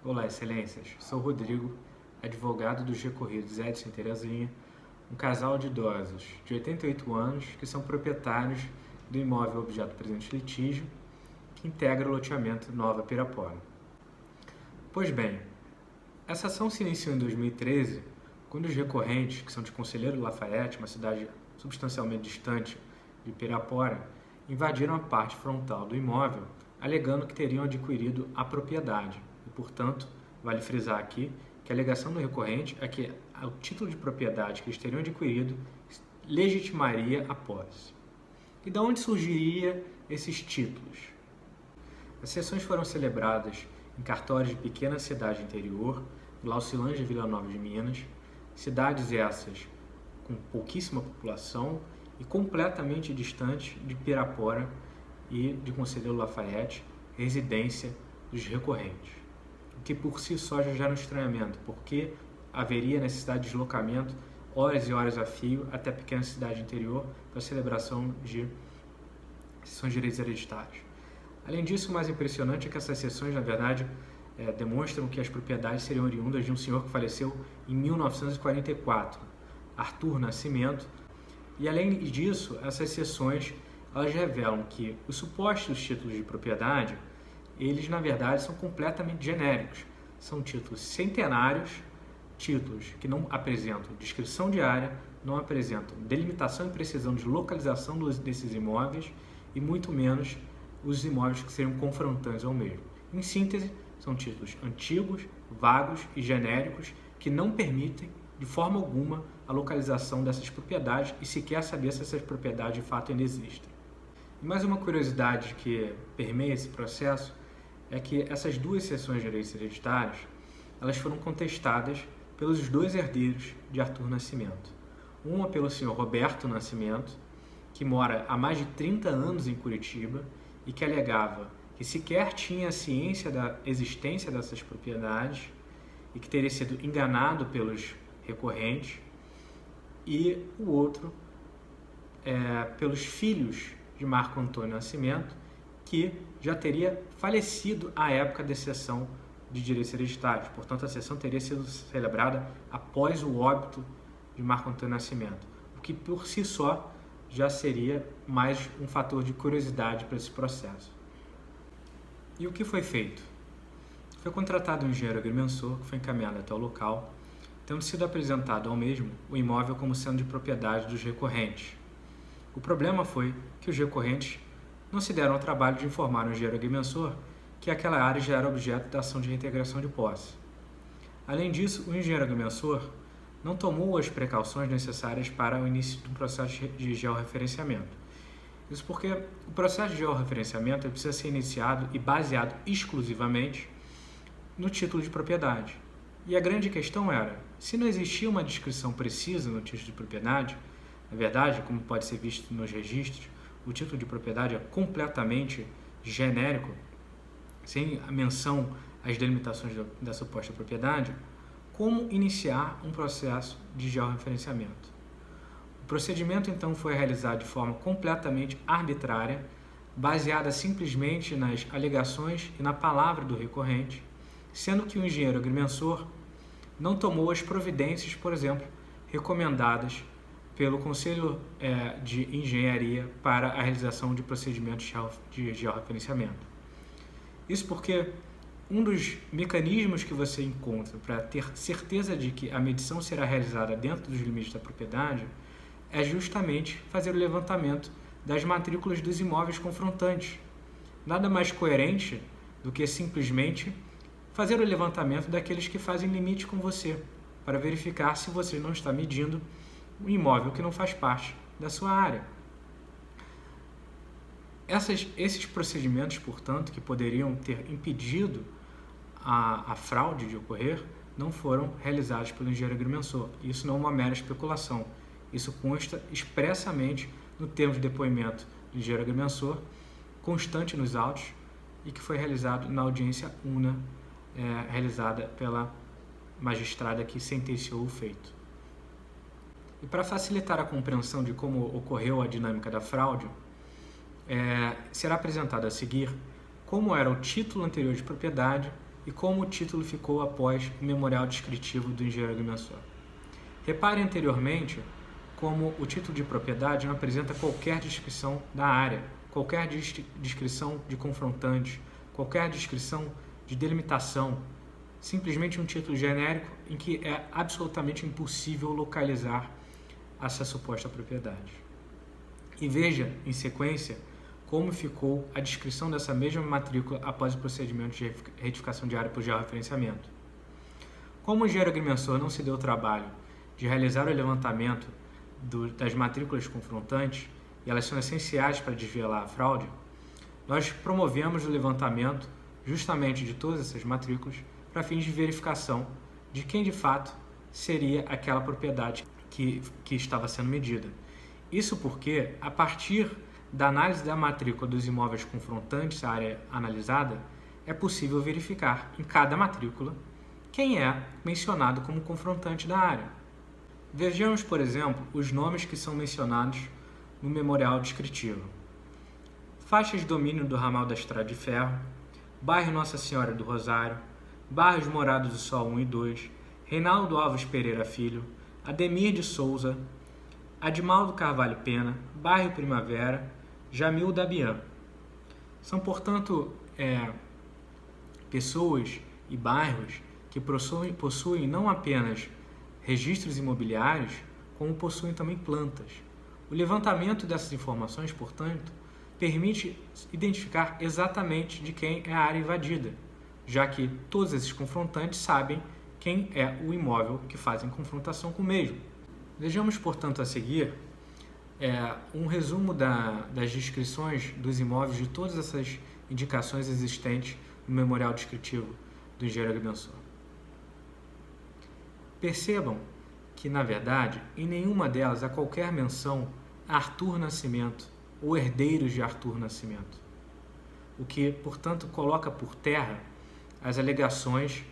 Olá, excelências. Sou Rodrigo, advogado dos recorridos Edson e Terezinha, um casal de idosos de 88 anos que são proprietários do imóvel objeto presente litígio que integra o loteamento Nova Pirapora. Pois bem, essa ação se iniciou em 2013, quando os recorrentes, que são de Conselheiro Lafayette, uma cidade substancialmente distante de Pirapora, invadiram a parte frontal do imóvel, alegando que teriam adquirido a propriedade. E, portanto, vale frisar aqui que a alegação do recorrente é que o título de propriedade que eles teriam adquirido legitimaria a posse. E de onde surgiria esses títulos? As sessões foram celebradas em cartórios de pequena cidade interior, Glaucilândia e Vila Nova de Minas, cidades essas com pouquíssima população e completamente distantes de Pirapora e de Conselheiro Lafayette, residência dos recorrentes. O que por si só já gera um estranhamento, porque haveria necessidade de deslocamento horas e horas a fio até a pequena cidade interior para a celebração de sessões de direitos hereditários. Além disso, o mais impressionante é que essas sessões, na verdade, demonstram que as propriedades seriam oriundas de um senhor que faleceu em 1944, Arthur Nascimento, e além disso, essas sessões elas revelam que os supostos títulos de propriedade, eles na verdade são completamente genéricos. São títulos centenários, títulos que não apresentam descrição de área, não apresentam delimitação e precisão de localização desses imóveis e muito menos os imóveis que seriam confrontantes ao mesmo. Em síntese, são títulos antigos, vagos e genéricos que não permitem de forma alguma a localização dessas propriedades e sequer saber se essas propriedades de fato ainda existem. E mais uma curiosidade que permeia esse processo é que essas duas sessões de direitos hereditários elas foram contestadas pelos dois herdeiros de Arthur Nascimento. Uma pelo senhor Roberto Nascimento, que mora há mais de 30 anos em Curitiba e que alegava que sequer tinha ciência da existência dessas propriedades e que teria sido enganado pelos recorrentes, e o outro pelos filhos de Marco Antônio Nascimento, que já teria falecido à época da sessão de direitos hereditários. Portanto, a sessão teria sido celebrada após o óbito de Marco Antônio Nascimento, o que por si só já seria mais um fator de curiosidade para esse processo. E o que foi feito? Foi contratado um engenheiro agrimensor que foi encaminhado até o local, tendo sido apresentado ao mesmo o imóvel como sendo de propriedade dos recorrentes. O problema foi que os recorrentes não se deram ao trabalho de informar o engenheiro agrimensor que aquela área já era objeto da ação de reintegração de posse. Além disso, o engenheiro agrimensor não tomou as precauções necessárias para o início do processo de georreferenciamento. Isso porque o processo de georreferenciamento precisa ser iniciado e baseado exclusivamente no título de propriedade. E a grande questão era, se não existia uma descrição precisa no título de propriedade, na verdade, como pode ser visto nos registros, o título de propriedade é completamente genérico, sem a menção às delimitações da suposta propriedade, como iniciar um processo de georreferenciamento. O procedimento, então, foi realizado de forma completamente arbitrária, baseada simplesmente nas alegações e na palavra do recorrente, sendo que o engenheiro agrimensor não tomou as providências, por exemplo, recomendadas pelo Conselho de Engenharia para a realização de procedimentos de georreferenciamento. Isso porque um dos mecanismos que você encontra para ter certeza de que a medição será realizada dentro dos limites da propriedade é justamente fazer o levantamento das matrículas dos imóveis confrontantes. Nada mais coerente do que simplesmente fazer o levantamento daqueles que fazem limite com você, para verificar se você não está medindo um imóvel que não faz parte da sua área. Esses procedimentos, portanto, que poderiam ter impedido a fraude de ocorrer, não foram realizados pelo engenheiro agrimensor. Isso não é uma mera especulação. Isso consta expressamente no termo de depoimento do engenheiro agrimensor, constante nos autos, e que foi realizado na audiência una, realizada pela magistrada que sentenciou o feito. E para facilitar a compreensão de como ocorreu a dinâmica da fraude, será apresentado a seguir como era o título anterior de propriedade e como o título ficou após o memorial descritivo do engenheiro agrimensor. Repare anteriormente como o título de propriedade não apresenta qualquer descrição da área, qualquer descrição de confrontantes, qualquer descrição de delimitação, simplesmente um título genérico em que é absolutamente impossível localizar essa suposta propriedade. E veja, em sequência, como ficou a descrição dessa mesma matrícula após o procedimento de retificação de área por georreferenciamento. Como o engenheiro agrimensor não se deu o trabalho de realizar o levantamento das matrículas confrontantes, e elas são essenciais para desvelar a fraude, nós promovemos o levantamento justamente de todas essas matrículas para fins de verificação de quem de fato seria aquela propriedade que estava sendo medida. Isso porque, a partir da análise da matrícula dos imóveis confrontantes à área analisada, é possível verificar em cada matrícula quem é mencionado como confrontante da área. Vejamos, por exemplo, os nomes que são mencionados no memorial descritivo. Faixa de domínio do ramal da Estrada de Ferro, bairro Nossa Senhora do Rosário, bairros Morados do Sol 1 e 2, Reinaldo Alves Pereira Filho, Ademir de Souza, Admaldo Carvalho Pena, bairro Primavera, Jamil Dabian. São, portanto, pessoas e bairros que possuem não apenas registros imobiliários, como possuem também plantas. O levantamento dessas informações, portanto, permite identificar exatamente de quem é a área invadida, já que todos esses confrontantes sabem quem é o imóvel que fazem confrontação com o mesmo. Vejamos, portanto, a seguir um resumo das descrições dos imóveis de todas essas indicações existentes no memorial descritivo do engenheiro agrimensor. Percebam que, na verdade, em nenhuma delas há qualquer menção a Arthur Nascimento ou herdeiros de Arthur Nascimento, o que, portanto, coloca por terra as alegações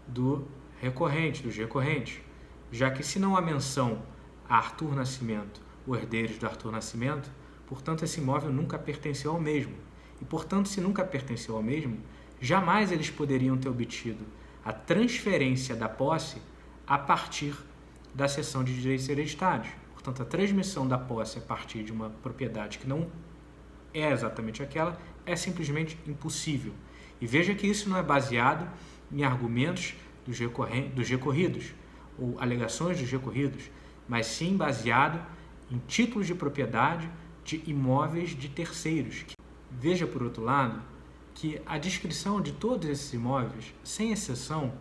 dos recorrentes, já que se não há menção a Arthur Nascimento ou herdeiros do Arthur Nascimento, portanto, esse imóvel nunca pertenceu ao mesmo. E, portanto, se nunca pertenceu ao mesmo, jamais eles poderiam ter obtido a transferência da posse a partir da cessão de direitos hereditários. Portanto, a transmissão da posse a partir de uma propriedade que não é exatamente aquela é simplesmente impossível. E veja que isso não é baseado em argumentos dos recorridos ou alegações dos recorridos, mas sim baseado em títulos de propriedade de imóveis de terceiros. Veja, por outro lado, que a descrição de todos esses imóveis, sem exceção,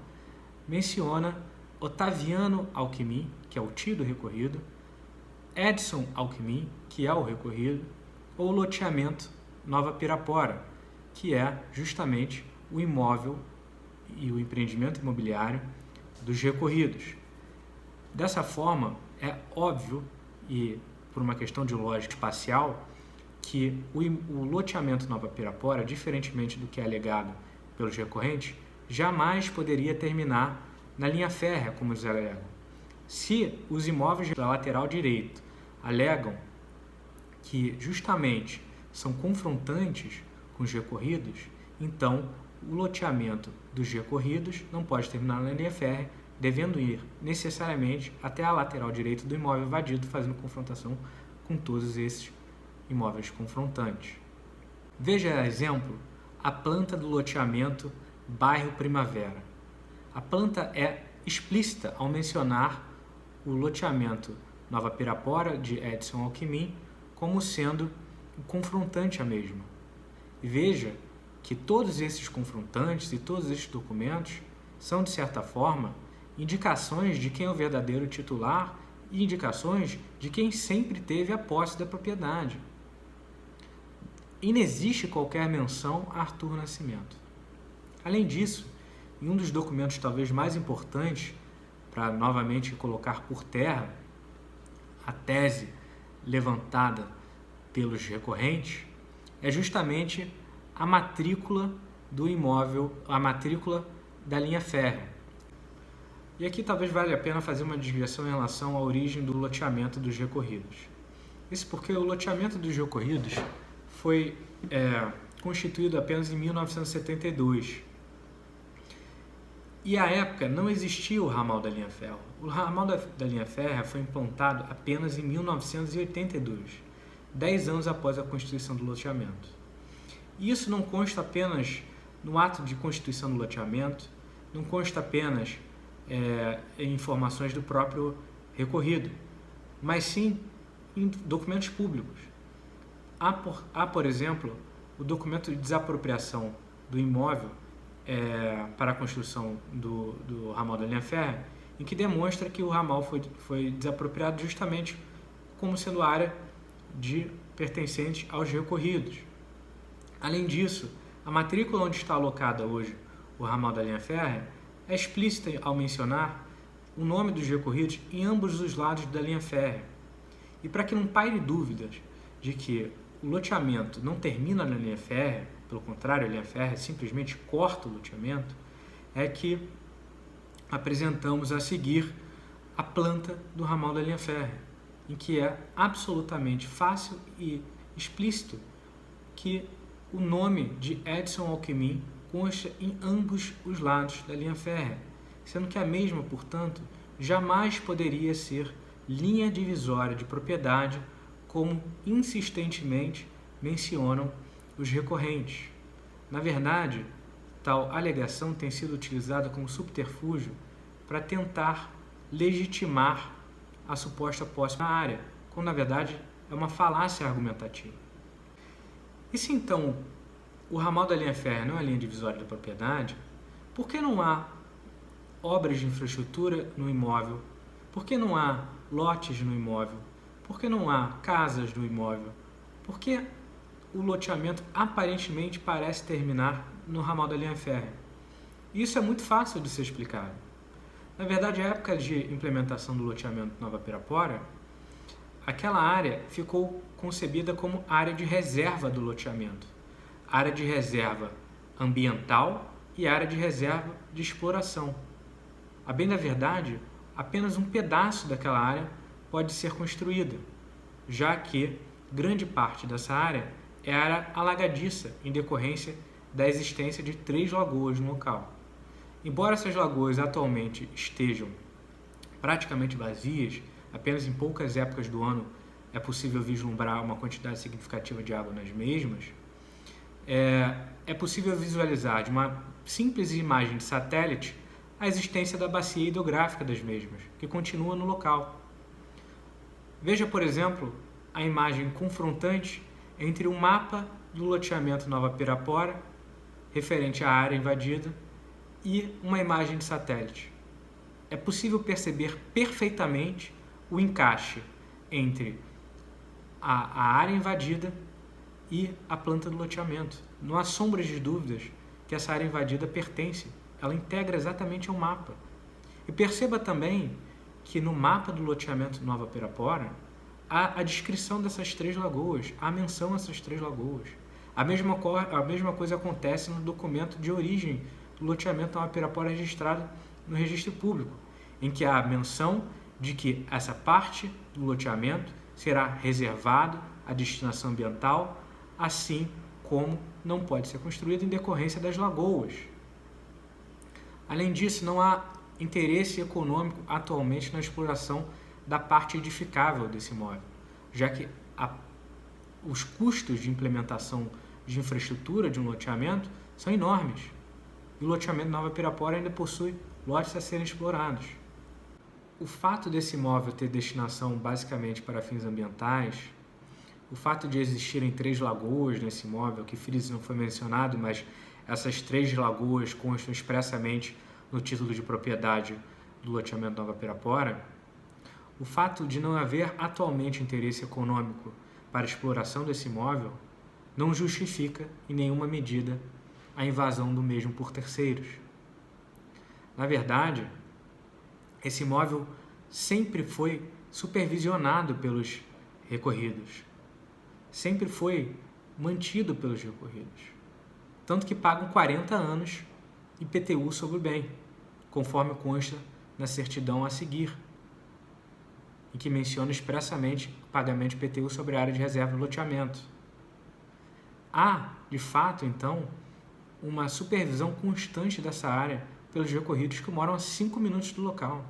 menciona Otaviano Alckmin, que é o tio do recorrido, Edson Alckmin, que é o recorrido, ou loteamento Nova Pirapora, que é justamente o imóvel e o empreendimento imobiliário dos recorridos. Dessa forma, é óbvio, e por uma questão de lógica espacial, que o loteamento Nova Pirapora, diferentemente do que é alegado pelos recorrentes, jamais poderia terminar na linha férrea, como eles alegam. Se os imóveis da lateral direito alegam que justamente são confrontantes com os recorridos, então o loteamento dos recorridos não pode terminar na linha férrea, devendo ir necessariamente até a lateral direita do imóvel invadido, fazendo confrontação com todos esses imóveis confrontantes. Veja, a exemplo, a planta do loteamento bairro Primavera. A planta é explícita ao mencionar o loteamento Nova Pirapora de Edson Alckmin como sendo o confrontante a mesma. E veja que todos esses confrontantes e todos esses documentos são, de certa forma, indicações de quem é o verdadeiro titular e indicações de quem sempre teve a posse da propriedade. Inexiste qualquer menção a Arthur Nascimento. Além disso, em um dos documentos talvez mais importantes para novamente colocar por terra a tese levantada pelos recorrentes, é justamente a matrícula do imóvel, a matrícula da linha férrea. E aqui talvez valha a pena fazer uma desviação em relação à origem do loteamento dos recorridos. Isso porque o loteamento dos recorridos foi constituído apenas em 1972. E à época não existia o ramal da linha ferro. O ramal da linha férrea foi implantado apenas em 1982, 10 anos após a constituição do loteamento. E isso não consta apenas no ato de constituição do loteamento, não consta apenas em informações do próprio recorrido, mas sim em documentos públicos. Há, por exemplo, o documento de desapropriação do imóvel para a construção do ramal da linha férrea, em que demonstra que o ramal foi desapropriado justamente como sendo área pertencente aos recorridos. Além disso, a matrícula onde está alocada hoje o ramal da linha férrea é explícita ao mencionar o nome dos recorridos em ambos os lados da linha férrea. E para que não paire dúvidas de que o loteamento não termina na linha férrea, pelo contrário, a linha férrea simplesmente corta o loteamento, é que apresentamos a seguir a planta do ramal da linha férrea, em que é absolutamente fácil e explícito que o nome de Edson Alckmin consta em ambos os lados da linha férrea, sendo que a mesma, portanto, jamais poderia ser linha divisória de propriedade, como insistentemente mencionam os recorrentes. Na verdade, tal alegação tem sido utilizada como subterfúgio para tentar legitimar a suposta posse na área, quando na verdade é uma falácia argumentativa. E se então o ramal da linha férrea não é a linha divisória da propriedade, por que não há obras de infraestrutura no imóvel? Por que não há lotes no imóvel? Por que não há casas no imóvel? Por que o loteamento aparentemente parece terminar no ramal da linha férrea? Isso é muito fácil de ser explicado. Na verdade, à época de implementação do loteamento Nova Pirapora, aquela área ficou concebida como área de reserva do loteamento. Área de reserva ambiental e área de reserva de exploração. A bem da verdade, apenas um pedaço daquela área pode ser construída, já que grande parte dessa área é área alagadiça em decorrência da existência de 3 lagoas no local. Embora essas lagoas atualmente estejam praticamente vazias, apenas em poucas épocas do ano é possível vislumbrar uma quantidade significativa de água nas mesmas, é possível visualizar de uma simples imagem de satélite a existência da bacia hidrográfica das mesmas, que continua no local. Veja, por exemplo, a imagem confrontante entre o mapa do loteamento Nova Pirapora, referente à área invadida, e uma imagem de satélite. É possível perceber perfeitamente o encaixe entre a área invadida e a planta do loteamento. Não há sombras de dúvidas que essa área invadida pertence, ela integra exatamente ao mapa. E perceba também que no mapa do loteamento Nova Pirapora há a descrição dessas 3 lagoas, há menção a essas 3 lagoas. A mesma coisa acontece no documento de origem do loteamento Nova Pirapora registrado no registro público, em que há menção de que essa parte do loteamento será reservado à destinação ambiental, assim como não pode ser construído em decorrência das lagoas. Além disso, não há interesse econômico atualmente na exploração da parte edificável desse imóvel, já que os custos de implementação de infraestrutura de um loteamento são enormes. E o loteamento Nova Pirapora ainda possui lotes a serem explorados. O fato desse imóvel ter destinação basicamente para fins ambientais, o fato de existirem 3 lagoas nesse imóvel, que friso não foi mencionado, mas essas 3 lagoas constam expressamente no título de propriedade do loteamento Nova Pirapora, o fato de não haver atualmente interesse econômico para a exploração desse imóvel não justifica em nenhuma medida a invasão do mesmo por terceiros. Na verdade, esse imóvel sempre foi supervisionado pelos recorridos, sempre foi mantido pelos recorridos, tanto que pagam 40 anos IPTU sobre o bem, conforme consta na certidão a seguir, em que menciona expressamente o pagamento de IPTU sobre a área de reserva do loteamento. Há, de fato, então, uma supervisão constante dessa área pelos recorridos que moram a 5 minutos do local.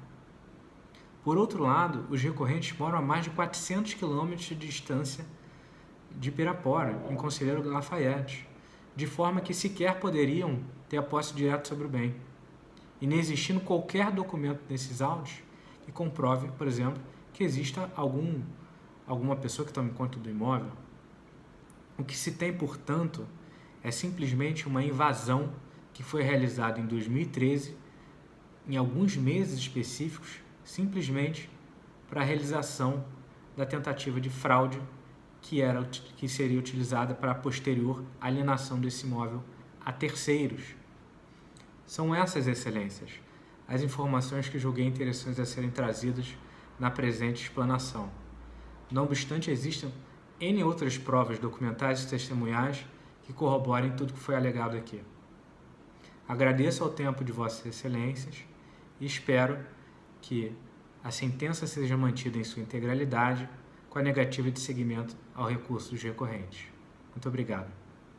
Por outro lado, os recorrentes moram a mais de 400 quilômetros de distância de Pirapora, em Conselheiro Lafayette, de forma que sequer poderiam ter a posse direta sobre o bem. E não existindo qualquer documento nesses autos que comprove, por exemplo, que exista alguma pessoa que tome conta do imóvel. O que se tem, portanto, é simplesmente uma invasão que foi realizada em 2013, em alguns meses específicos, simplesmente para a realização da tentativa de fraude que seria utilizada para a posterior alienação desse imóvel a terceiros. São essas, excelências, as informações que julguei interessantes a serem trazidas na presente explanação. Não obstante, existem N outras provas documentais e testemunhais que corroborem tudo que foi alegado aqui. Agradeço ao tempo de vossas excelências e espero que a sentença seja mantida em sua integralidade, com a negativa de seguimento ao recurso dos recorrentes. Muito obrigado.